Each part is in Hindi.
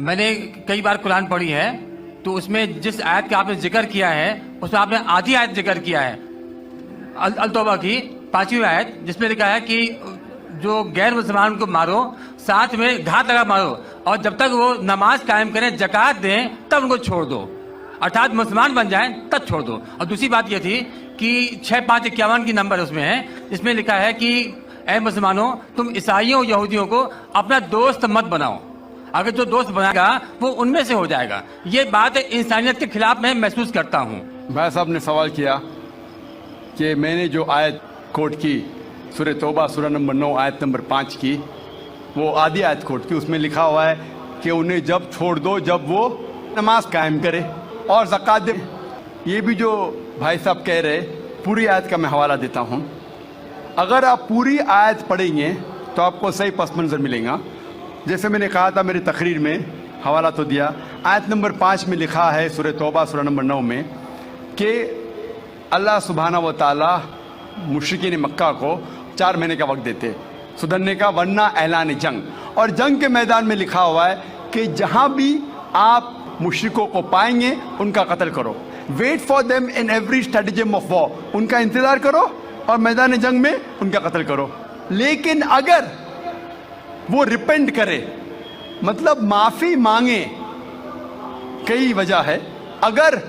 मैंने कई बार कुरान पढ़ी है, तो उसमें जिस आयत का आपने जिक्र किया है उसमें आपने आधी आयत जिक्र किया है, अल तौबा की 5वीं आयत, जिसमें लिखा है कि जो गैर मुसलमान को मारो, साथ में घात लगा मारो, और जब तक वो नमाज कायम करें, जकात दें, तब उनको छोड़ दो, अर्थात मुसलमान बन जाएं तब छोड़ दो। और दूसरी बात ये थी कि 6551 की नंबर उसमें है, जिसमें लिखा है कि ऐ मुसलमानों, तुम ईसाइयों यहूदियों को अपना दोस्त मत बनाओ, अगर जो दोस्त बनाएगा वो उनमें से हो जाएगा। ये बात इंसानियत के खिलाफ मैं महसूस करता हूँ। भाई साहब ने सवाल किया कि मैंने जो आयत कोट की सूरह तौबा सूरह नंबर 9 आयत नंबर 5 की, वो आधी आयत कोट की, उसमें लिखा हुआ है कि उन्हें जब छोड़ दो जब वो नमाज कायम करे और ज़कात दे। ये भी जो भाई साहब कह रहे, पूरी आयत का मैं हवाला देता हूँ। अगर आप पूरी आयत पढ़ेंगे तो आपको सही पस मंज़र मिलेगा। जैसे मैंने कहा था मेरी तकरीर में, हवाला तो दिया, आयत नंबर 5 में लिखा है सूरह तौबा सूरह नंबर 9 में कि अल्लाह सुब्हानहू व तआला मुशरिकीन मक्का को 4 महीने का वक्त देते सुधरने का, वरना ऐलान जंग। और जंग के मैदान में लिखा हुआ है कि जहाँ भी आप मुशरिकों को पाएंगे उनका कत्ल करो। Wait for them in every stratagem of war, उनका इंतज़ार करो और मैदान जंग में उनका कत्ल करो। लेकिन अगर वो रिपेंट करे, मतलब माफ़ी मांगे, कई वजह है, अगर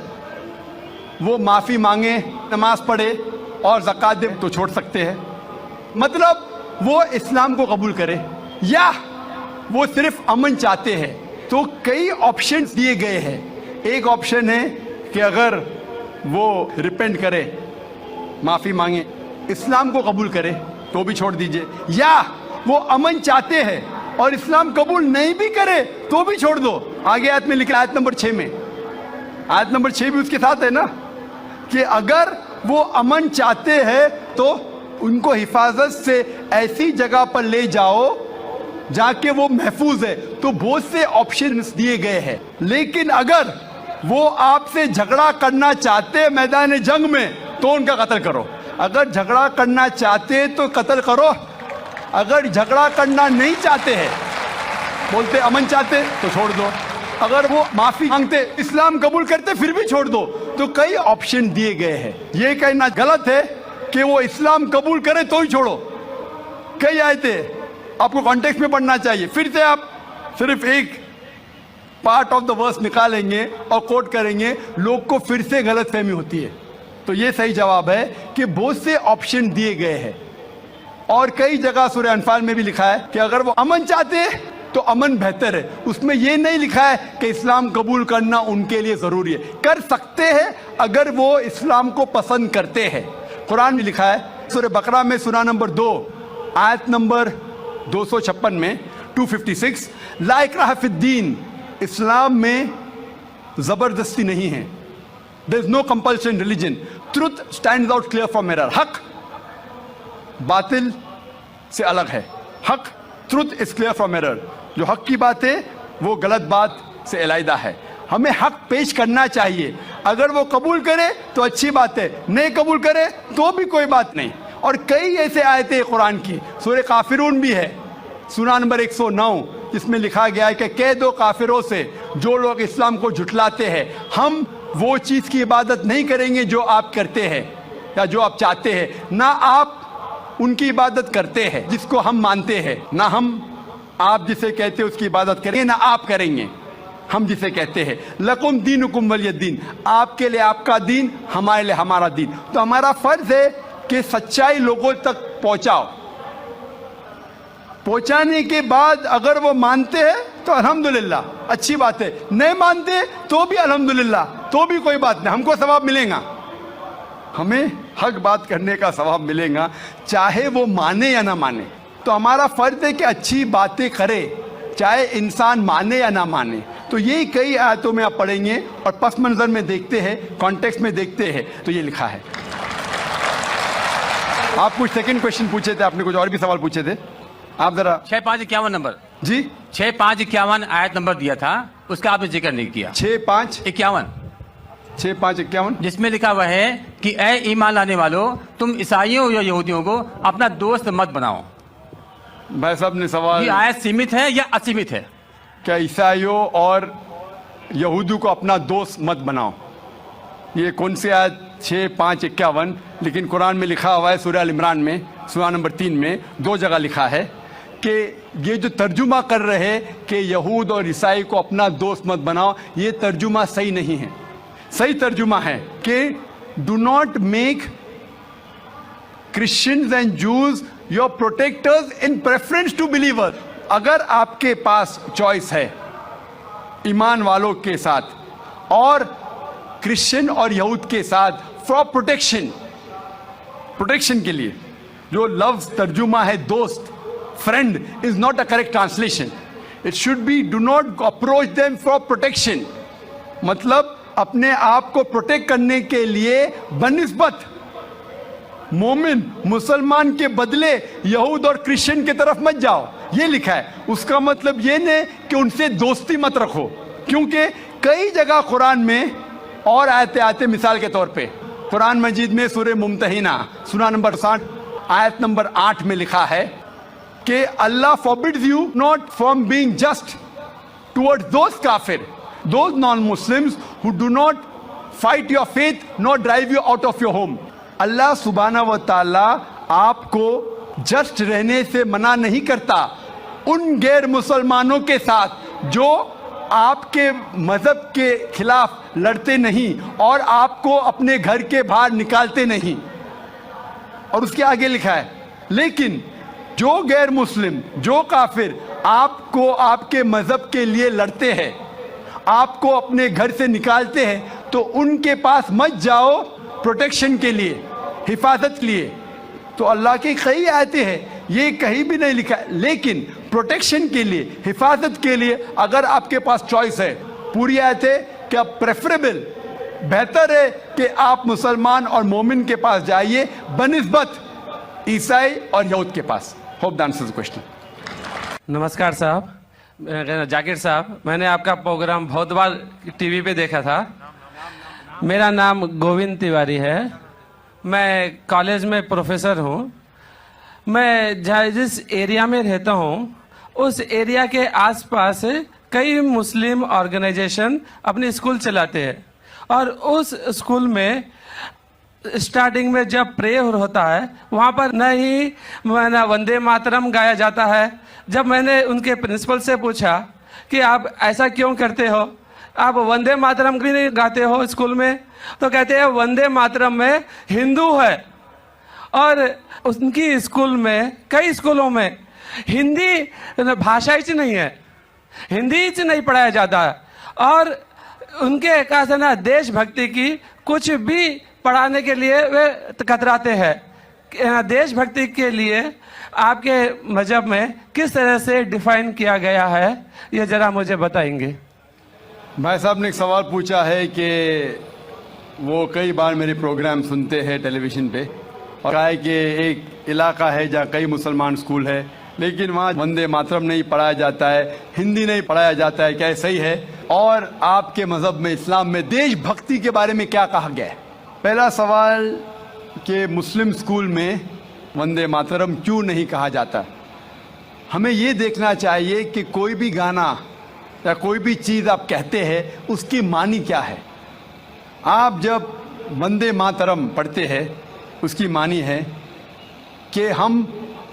वो माफ़ी मांगे, नमाज पढ़े और ज़कात दे तो छोड़ सकते हैं, मतलब वो इस्लाम को कबूल करे, या वो सिर्फ अमन चाहते हैं। तो कई ऑप्शंस दिए गए हैं। एक ऑप्शन है कि अगर वो रिपेंट करे, माफ़ी मांगे, इस्लाम को कबूल करे तो भी छोड़ दीजिए, या वो अमन चाहते हैं और इस्लाम कबूल नहीं भी करे तो भी छोड़ दो। आगे आयत में लिखा है, आयत नंबर 6 में, आयत नंबर 6 भी उसके साथ है ना, कि अगर वो अमन चाहते हैं तो उनको हिफाजत से ऐसी जगह पर ले जाओ जहाँ के वो महफूज है। तो बहुत से ऑप्शंस दिए गए हैं। लेकिन अगर वो आपसे झगड़ा करना चाहते मैदान जंग में तो उनका कत्ल करो। अगर झगड़ा करना चाहते तो कत्ल करो, अगर झगड़ा करना नहीं चाहते हैं, बोलते अमन चाहते तो छोड़ दो, अगर वो माफी मांगते, इस्लाम कबूल करते फिर भी छोड़ दो। तो कई ऑप्शन दिए गए हैं। ये कहना गलत है कि वो इस्लाम कबूल करे तो ही छोड़ो। कई आयतें आपको कॉन्टेक्स्ट में पढ़ना चाहिए। फिर से आप सिर्फ एक पार्ट ऑफ द वर्स निकालेंगे और कोट करेंगे, लोग को फिर से गलतफहमी होती है। तो ये सही जवाब है कि बहुत से ऑप्शन दिए गए हैं। और कई जगह सूरह अनफाल में भी लिखा है कि अगर वो अमन चाहते हैं तो अमन बेहतर है। उसमें ये नहीं लिखा है कि इस्लाम कबूल करना उनके लिए ज़रूरी है। कर सकते हैं अगर वो इस्लाम को पसंद करते हैं। कुरान में लिखा है सूरह बकरा में सूरह नंबर 2 आयत नंबर 256 में 256, ला इक्राह फिद्दीन, इस्लाम में ज़बरदस्ती नहीं है। There is no compulsion religion, truth stands out clear from error. हक बातिल से अलग है। हक, truth is clear from error. जो हक की बात है वो गलत बात से अलहदा है। हमें हक पेश करना चाहिए। अगर वो कबूल करे तो अच्छी बात है, नहीं कबूल करे तो भी कोई बात नहीं। और कई ऐसे आयतें कुरान की, सूरह काफिरून भी है, सूरह नंबर 109, जिसमें लिखा गया है कि कह दो काफिरों से जो लोग इस्लाम को झुठलाते हैं, हम वो चीज़ की इबादत नहीं करेंगे जो आप करते हैं या जो आप चाहते हैं, ना आप उनकी इबादत करते हैं जिसको हम मानते हैं, ना हम आप जिसे कहते हैं उसकी इबादत करेंगे, ना आप करेंगे हम जिसे कहते हैं। लकुम दीनुकुम वलियद्दीन, आपके लिए आपका दीन, हमारे लिए हमारा दीन। तो हमारा फर्ज है कि सच्चाई लोगों तक पहुंचाओ। पहुंचाने के बाद अगर वो मानते हैं तो अल्हम्दुलिल्लाह, अच्छी बात है। नहीं मानते तो भी अल्हम्दुलिल्लाह, तो भी कोई बात नहीं, हमको सवाब मिलेगा। हमें हक बात करने का सवाब मिलेगा, चाहे वो माने या ना माने। तो हमारा फर्ज है कि अच्छी बातें करे, चाहे इंसान माने या ना माने। तो ये कई आयतों में आप पढ़ेंगे और पस मंजर में देखते हैं, कॉन्टेक्स्ट में देखते हैं, तो ये लिखा है। आप कुछ सेकंड क्वेश्चन पूछे थे, आपने कुछ और भी सवाल पूछे थे। आप जरा 6551 नंबर जी, 6551 आयत नंबर दिया था, उसका आपने जिक्र नहीं किया। 6551 जिसमें लिखा हुआ है कि ऐ ईमान लाने वालों, तुम ईसाइयों या यहूदियों को अपना दोस्त मत बनाओ। भाई साहब ने सवाल, ये आयत सीमित है या असीमित है? क्या ईसाइयों और यहूदियों को अपना दोस्त मत बनाओ। ये कौन सी आयत 6:5-51, लेकिन कुरान में लिखा हुआ है सूरह अल इमरान में सूरह नंबर 3 में 2 जगह लिखा है कि ये जो तर्जुमा कर रहे हैं कि यहूद और ईसाई को अपना दोस्त मत बनाओ, ये तर्जुमा सही नहीं है। सही तर्जुमा है कि do not make Christians and Jews your protectors in preference to believer. अगर आपके पास चॉइस है ईमान वालों के साथ और क्रिश्चियन और यहूद के साथ फॉर प्रोटेक्शन के लिए, जो लफ्ज तर्जुमा है दोस्त, friend is not a correct translation. It should be do not approach them for protection, मतलब अपने आप को प्रोटेक्ट करने के लिए बनिस्बत मोमिन मुसलमान के बदले यहूद और क्रिश्चियन की तरफ मत जाओ, ये लिखा है। उसका मतलब ये नहीं कि उनसे दोस्ती मत रखो, क्योंकि कई जगह कुरान में और आयतें आते, मिसाल के तौर पे कुरान मजीद में सूरह मुम्तहिना सूरह नंबर 60 आयत नंबर 8 में लिखा है कि Allah forbids you not from being just towards those काफिर, those non Muslims who do not fight your faith not drive you out of your home. Allah सुब्हाना व तआला आपको जस्ट रहने से मना नहीं करता उन गैर मुसलमानों के साथ जो आपके मजहब के खिलाफ लड़ते नहीं और आपको अपने घर के बाहर निकालते नहीं। और उसके आगे लिखा है, लेकिन जो गैर मुस्लिम, जो काफिर आपको आपके मजहब के लिए लड़ते हैं, आपको अपने घर से निकालते हैं, तो उनके पास मत जाओ प्रोटेक्शन के लिए, हिफाजत के लिए। तो अल्लाह की कई आयतें हैं, ये कहीं भी नहीं लिखा है, लेकिन प्रोटेक्शन के लिए, हिफाजत के लिए अगर आपके पास चॉइस है, पूरी आयतें क्या प्रेफरेबल, बेहतर है कि आप मुसलमान और मोमिन के पास जाइए बनिस्बत ईसाई और यहूद के पास। Hope that answers the question. नमस्कार साहब, जाकिर साहब, मैंने आपका प्रोग्राम बहुत बार टीवी पे देखा था। मेरा नाम गोविंद तिवारी है, मैं कॉलेज में प्रोफेसर हूँ। मैं जिस एरिया में रहता हूँ उस एरिया के आसपास कई मुस्लिम ऑर्गेनाइजेशन अपने स्कूल चलाते हैं, और उस स्कूल में स्टार्टिंग में जब प्रेयर होता है वहाँ पर न ही वंदे मातरम गाया जाता है। जब मैंने उनके प्रिंसिपल से पूछा कि आप ऐसा क्यों करते हो, आप वंदे मातरम भी नहीं गाते हो स्कूल में, तो कहते हैं वंदे मातरम में हिंदू है। और उनकी स्कूल में, कई स्कूलों में हिंदी भाषा ही नहीं है, हिंदी ही नहीं पढ़ाया जाता है। और उनके कहा ना देशभक्ति की कुछ भी पढ़ाने के लिए वे कतराते हैं। देशभक्ति के लिए आपके मजहब में किस तरह से डिफाइन किया गया है, ये जरा मुझे बताएंगे। भाई साहब ने एक सवाल पूछा है कि वो कई बार मेरे प्रोग्राम सुनते हैं टेलीविज़न पे, और कहा है कि एक इलाका है जहाँ कई मुसलमान स्कूल है, लेकिन वहाँ वंदे मातरम नहीं पढ़ाया जाता है, हिंदी नहीं पढ़ाया जाता है, क्या सही है? और आपके मज़हब में, इस्लाम में देशभक्ति के बारे में क्या कहा गया है? पहला सवाल कि मुस्लिम स्कूल में वंदे मातरम क्यों नहीं कहा जाता। हमें ये देखना चाहिए कि कोई भी गाना या कोई भी चीज़ आप कहते हैं उसकी मानी क्या है। आप जब वंदे मातरम पढ़ते हैं उसकी मानी है कि हम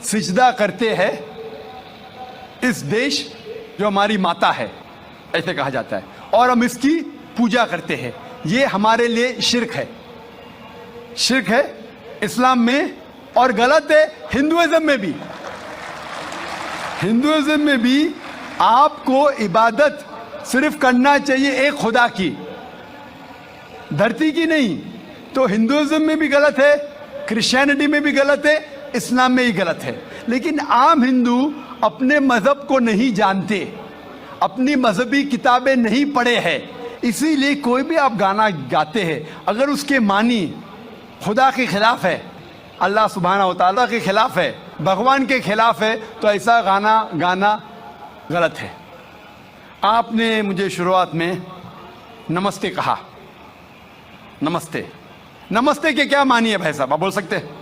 सिजदा करते हैं इस देश जो हमारी माता है, ऐसे कहा जाता है, और हम इसकी पूजा करते हैं। ये हमारे लिए शिर्क है, शिर्क है इस्लाम में, और गलत है हिंदुइज्म में भी। हिंदुइज्म में भी आपको इबादत सिर्फ करना चाहिए एक खुदा की, धरती की नहीं। तो हिंदुइज्म में भी गलत है, क्रिश्चियनिटी में भी गलत है, इस्लाम में ही गलत है। लेकिन आम हिंदू अपने मजहब को नहीं जानते, अपनी मजहबी किताबें नहीं पढ़े हैं, इसीलिए कोई भी आप गाना गाते हैं अगर उसके मानी खुदा के खिलाफ है, अल्लाह सुब्हाना व तआला के खिलाफ है, भगवान के खिलाफ है, तो ऐसा गाना गाना गलत है। आपने मुझे शुरुआत में नमस्ते कहा, नमस्ते, नमस्ते के क्या मानी है भाई साहब, आप बोल सकते हैं?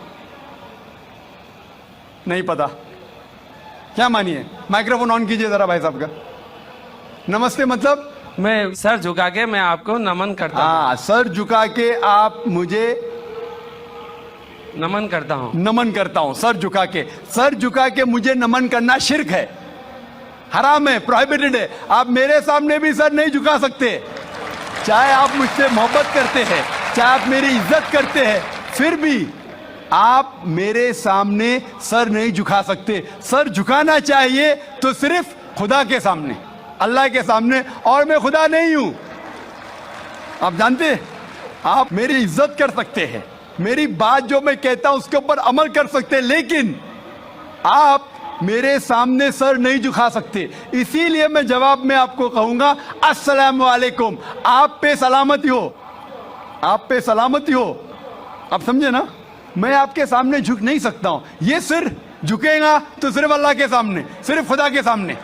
नहीं पता क्या मानी है? माइक्रोफोन ऑन कीजिए जरा भाई साहब का। नमस्ते मतलब? मैं सर झुका के मैं आपको नमन करता हूँ। हाँ, सर झुका के आप मुझे नमन करता हूँ। नमन करता हूं। सर झुका के मुझे नमन करना शिर्क है, हराम है, प्रोहिबिटेड है। आप मेरे सामने भी सर नहीं झुका सकते, चाहे आप मुझसे मोहब्बत करते हैं, चाहे आप मेरी इज्जत करते हैं, फिर भी आप मेरे सामने सर नहीं झुका सकते। सर झुकाना चाहिए तो सिर्फ खुदा के सामने, अल्लाह के सामने, और मैं खुदा नहीं हूं। आप जानते हैं, आप मेरी इज्जत कर सकते हैं, मेरी बात जो मैं कहता हूं उसके ऊपर अमल कर सकते हैं, लेकिन आप मेरे सामने सर नहीं झुका सकते। इसीलिए मैं जवाब में आपको कहूंगा, अस्सलाम वालेकुम, आप पे सलामती हो, आप पे सलामती हो। आप समझे ना? मैं आपके सामने झुक नहीं सकता हूं। ये सिर झुकेगा तो सिर्फ अल्लाह के सामने, सिर्फ खुदा के सामने।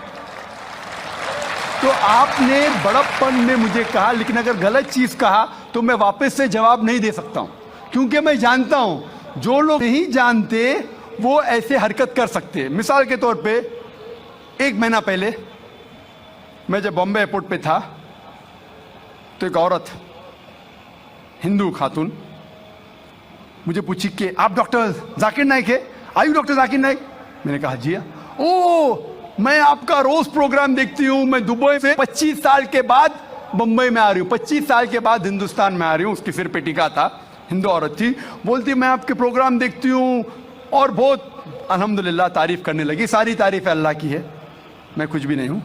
तो आपने बड़प्पन में मुझे कहा, लेकिन अगर गलत चीज कहा तो मैं वापस से जवाब नहीं दे सकता हूं, क्योंकि मैं जानता हूं जो लोग नहीं जानते वो ऐसे हरकत कर सकते हैं। मिसाल के तौर पे, 1 महीना पहले मैं जब बॉम्बे एयरपोर्ट पे था तो एक औरत, हिंदू खातून, मुझे पूछी कि आप डॉक्टर जाकिर नाइक है? आयु डॉक्टर जाकिर नाइक? मैंने कहा जी हाँ। ओ, मैं आपका रोज प्रोग्राम देखती हूँ, मैं दुबई से 25 साल के बाद मुंबई में आ रही हूँ, 25 साल के बाद हिंदुस्तान में आ रही हूँ। उसकी सिर पे टीका था, हिंदू औरत थी, बोलती मैं आपके प्रोग्राम देखती हूँ और बहुत अल्हम्दुलिल्लाह तारीफ करने लगी। सारी तारीफ अल्लाह की है, मैं कुछ भी नहीं हूँ।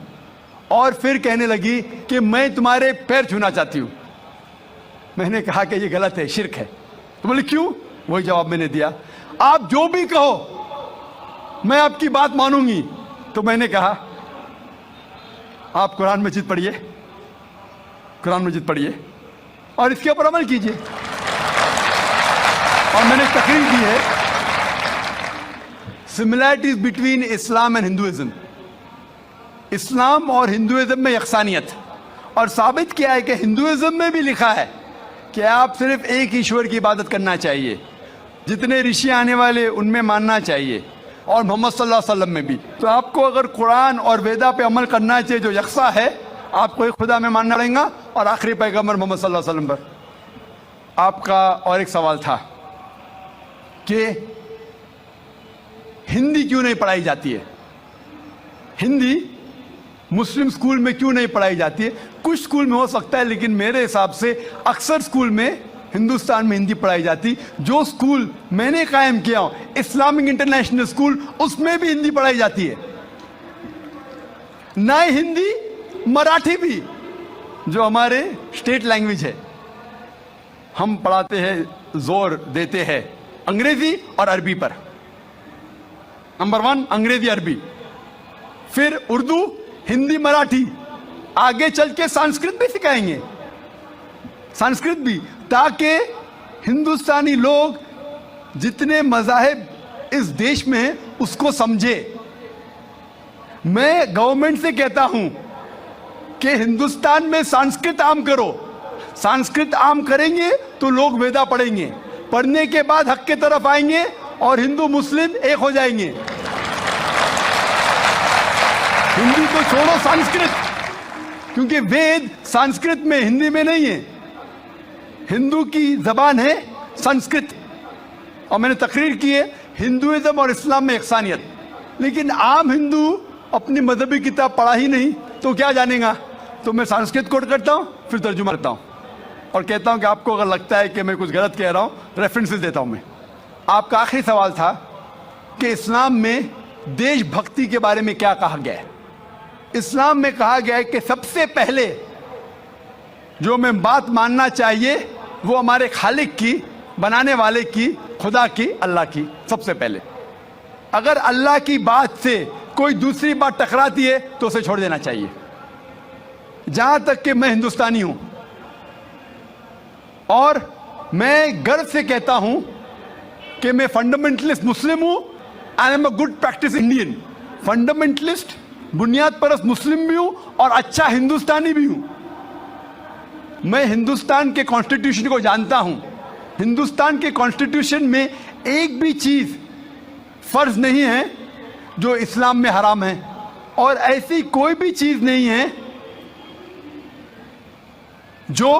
और फिर कहने लगी कि मैं तुम्हारे पैर छूना चाहती हूँ। मैंने कहा कि ये गलत है, शिर्क है। तो बोले क्यों? वही जवाब मैंने दिया, आप जो भी कहो मैं आपकी बात मानूंगी। तो मैंने कहा आप कुरान मजीद पढ़िए, कुरान मजीद पढ़िए और इसके ऊपर अमल कीजिए। और मैंने तकरीर की है, similarities between Islam and Hinduism, Islam और हिंदुइज्म में यकसानियत। और साबित किया है कि हिंदुइज्म में भी लिखा है कि आप सिर्फ एक ईश्वर की इबादत करना चाहिए, जितने ऋषि आने वाले उनमें मानना चाहिए, और मोहम्मद सल्लल्लाहु अलैहि वसल्लम में भी। तो आपको अगर कुरान और वेदा पे अमल करना चाहिए जो यकसा है, आपको एक खुदा में मानना पड़ेगा और आखिरी पैगंबर मोहम्मद सल्लल्लाहु अलैहि वसल्लम पर। आपका और एक सवाल था कि हिंदी क्यों नहीं पढ़ाई जाती है, हिंदी मुस्लिम स्कूल में क्यों नहीं पढ़ाई जाती है? कुछ स्कूल में हो सकता है, लेकिन मेरे हिसाब से अक्सर स्कूल में हिंदुस्तान में हिंदी पढ़ाई जाती। जो स्कूल मैंने कायम किया हूं, इस्लामिक इंटरनेशनल स्कूल, उसमें भी हिंदी पढ़ाई जाती है। ना ही हिंदी, मराठी भी, जो हमारे स्टेट लैंग्वेज है, हम पढ़ाते हैं, जोर देते हैं अंग्रेजी और अरबी पर। नंबर 1 अंग्रेजी अरबी, फिर उर्दू, हिंदी, मराठी, आगे चल के संस्कृत भी सिखाएंगे, संस्कृत भी, ताकि हिंदुस्तानी लोग जितने मज़ाहिब इस देश में हैं उसको समझे। मैं गवर्नमेंट से कहता हूं कि हिंदुस्तान में संस्कृत आम करो। संस्कृत आम करेंगे तो लोग वेदा पढ़ेंगे, पढ़ने के बाद हक के तरफ आएंगे और हिंदू मुस्लिम एक हो जाएंगे। हिंदी को छोड़ो, संस्कृत, क्योंकि वेद संस्कृत में, हिंदी में नहीं है। हिंदू की जबान है संस्कृत। और मैंने तकरीर की है हिंदुइज्म और इस्लाम में यकसानियत। लेकिन आम हिंदू अपनी मजहबी किताब पढ़ा ही नहीं तो क्या जानेगा? तो मैं संस्कृत कोट करता हूं, फिर तर्जुमा करता हूं और कहता हूं कि आपको अगर लगता है कि मैं कुछ गलत कह रहा हूं, रेफरेंसेस देता हूं मैं। आपका आखिरी सवाल था कि इस्लाम में देशभक्ति के बारे में क्या कहा गया है। इस्लाम में कहा गया है कि सबसे पहले जो मैं बात मानना चाहिए वो हमारे खालिक की, बनाने वाले की, खुदा की, अल्लाह की, सबसे पहले। अगर अल्लाह की बात से कोई दूसरी बात टकराती है तो उसे छोड़ देना चाहिए। जहां तक कि मैं हिंदुस्तानी हूं और मैं गर्व से कहता हूं कि मैं फंडामेंटलिस्ट मुस्लिम हूं, I am a good practice Indian. Fundamentalist, बुनियाद परस्त मुस्लिम भी हूं और अच्छा हिंदुस्तानी भी हूं। मैं हिंदुस्तान के कॉन्स्टिट्यूशन को जानता हूं। हिंदुस्तान के कॉन्स्टिट्यूशन में एक भी चीज फर्ज नहीं है जो इस्लाम में हराम है, और ऐसी कोई भी चीज नहीं है जो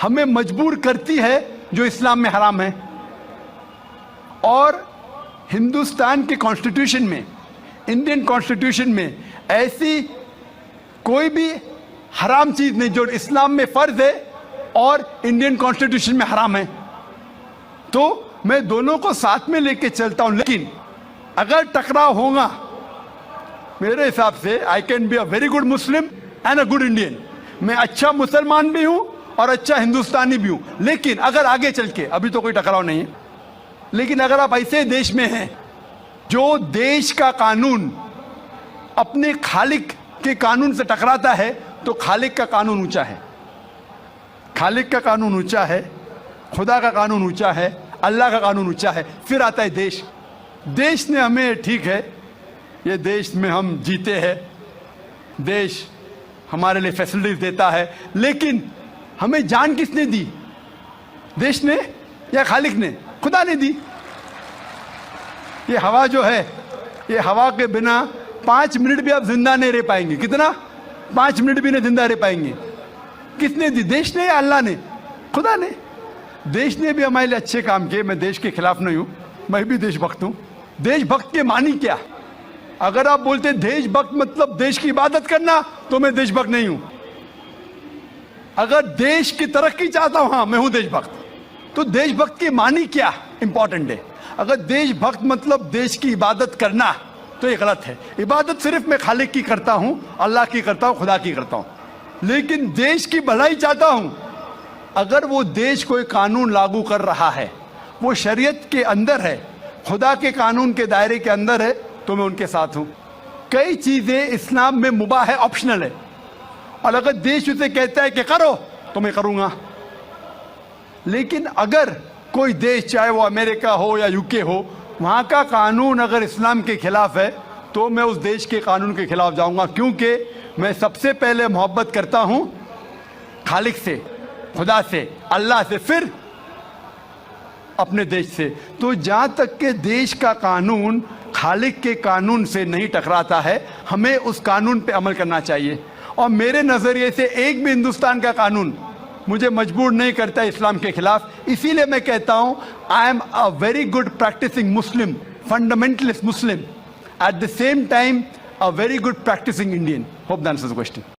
हमें मजबूर करती है जो इस्लाम में हराम है। और हिंदुस्तान के कॉन्स्टिट्यूशन में, इंडियन कॉन्स्टिट्यूशन में ऐसी कोई भी हराम चीज नहीं जो इस्लाम में फर्ज है और इंडियन कॉन्स्टिट्यूशन में हराम है। तो मैं दोनों को साथ में लेके चलता हूं, लेकिन अगर टकराव होगा, मेरे हिसाब से I can be a very good Muslim and a good Indian. मैं अच्छा मुसलमान भी हूं और अच्छा हिंदुस्तानी भी हूं, लेकिन अगर आगे चल के, अभी तो कोई टकराव नहीं है, लेकिन अगर आप ऐसे देश में हैं जो देश का कानून अपने खालिक के कानून से टकराता है, तो खालिक का कानून ऊंचा है, खालिक का कानून ऊंचा है, खुदा का कानून ऊंचा है, अल्लाह का कानून ऊंचा है, फिर आता है देश। देश ने हमें, ठीक है, ये देश में हम जीते हैं, देश हमारे लिए फैसिलिटीज देता है, लेकिन हमें जान किसने दी? देश ने या खालिक ने? खुदा ने दी। ये हवा जो है, ये हवा के बिना 5 मिनट भी आप जिंदा नहीं रह पाएंगे। कितना? 5 मिनट भी नहीं जिंदा रह पाएंगे। किसने दी? देश ने या अल्लाह ने? खुदा ने। देश ने भी हमारे लिए अच्छे काम किए। मैं देश के खिलाफ नहीं हूं, मैं भी देशभक्त हूं। देशभक्त के मानी क्या? अगर आप बोलते देशभक्त मतलब देश की इबादत करना, तो मैं देशभक्त नहीं हूं। अगर देश की तरक्की चाहता हूं, हाँ मैं हूं देशभक्त। तो देशभक्त की मानी क्या इंपॉर्टेंट है। अगर देशभक्त मतलब देश की इबादत करना, तो ये गलत है। इबादत सिर्फ मैं खालिक की करता हूं, अल्लाह की करता हूं, खुदा की करता हूं, लेकिन देश की भलाई चाहता हूं। अगर वो देश कोई कानून लागू कर रहा है, वो शरीयत के अंदर है, खुदा के कानून के दायरे के अंदर है, तो मैं उनके साथ हूं। कई चीजें इस्लाम में मुबाह है, ऑप्शनल है, और अगर देश उसे कहता है कि करो, तो मैं करूंगा। लेकिन अगर कोई देश, चाहे वो अमेरिका हो या यूके हो, वहां का कानून अगर इस्लाम के खिलाफ है, तो मैं उस देश के कानून के खिलाफ जाऊंगा, क्योंकि मैं सबसे पहले मोहब्बत करता हूं खालिक से, खुदा से, अल्लाह से, फिर अपने देश से। तो जहां तक के देश का कानून खालिक के कानून से नहीं टकराता है, हमें उस कानून पे अमल करना चाहिए। और मेरे नजरिए से एक भी हिंदुस्तान का कानून मुझे मजबूर नहीं करता इस्लाम के खिलाफ। इसीलिए मैं कहता हूं, I am a very good practising Muslim, fundamentalist Muslim, at the same time a very good practising Indian. Hope that answers the question.